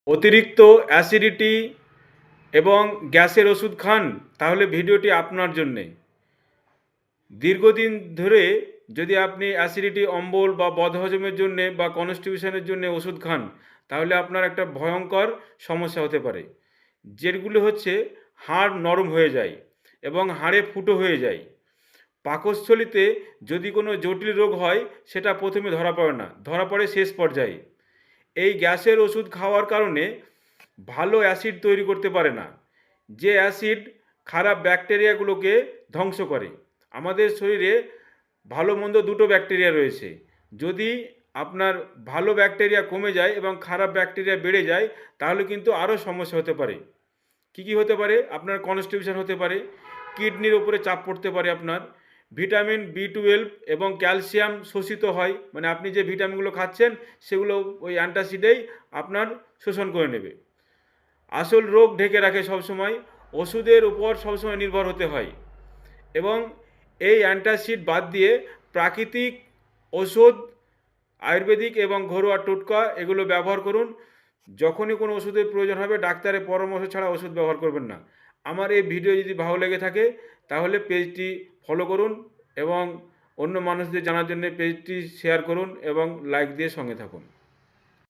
অতিরিক্ত অ্যাসিডিটি এবং গ্যাসের ওষুধ খান, তাহলে ভিডিওটি আপনার জন্যে। দীর্ঘদিন ধরে যদি আপনি অ্যাসিডিটি, অম্বল বা বদহজমের জন্যে বা কনস্টিপেশনের জন্য ওষুধ খান, তাহলে আপনার একটা ভয়ঙ্কর সমস্যা হতে পারে, যেগুলো হচ্ছে হাড় নরম হয়ে যায় এবং হাড়ে ফুটো হয়ে যায়। পাকস্থলীতে যদি কোনো জটিল রোগ হয়, সেটা প্রথমে ধরা পড়ে না, ধরা পড়ে শেষ পর্যায়ে। এই গ্যাসের ওষুধ খাওয়ার কারণে ভালো অ্যাসিড তৈরি করতে পারে না, যে অ্যাসিড খারাপ ব্যাকটেরিয়াগুলোকে ধ্বংস করে। আমাদের শরীরে ভালো মন্দ দুটো ব্যাকটেরিয়া রয়েছে। যদি আপনার ভালো ব্যাকটেরিয়া কমে যায় এবং খারাপ ব্যাকটেরিয়া বেড়ে যায়, তাহলে কিন্তু আরও সমস্যা হতে পারে। কি কি হতে পারে? আপনার কনস্টিপেশন হতে পারে, কিডনির ওপরে চাপ পড়তে পারে আপনার, ভিটামিন B12 এবং ক্যালসিয়াম শোষিত হয়, মানে আপনি যে ভিটামিনগুলো খাচ্ছেন সেগুলো ওই অ্যান্টাসিডেই আপনার শোষণ করে নেবে। আসল রোগ ঢেকে রাখে সবসময়, ওষুধের উপর সবসময় নির্ভর হতে হয়। এবং এই অ্যান্টাসিড বাদ দিয়ে প্রাকৃতিক ওষুধ, আয়ুর্বেদিক এবং ঘরোয়া টোটকা এগুলো ব্যবহার করুন। যখনই কোনো ওষুধের প্রয়োজন হবে, ডাক্তারের পরামর্শ ছাড়া ওষুধ ব্যবহার করবেন না। আমার এই ভিডিও যদি ভালো লেগে থাকে, তাহলে পেজটি ফলো করুন এবং অন্য মানুষদের জানার জন্য পেজটি শেয়ার করুন এবং লাইক দিয়ে সঙ্গে থাকুন।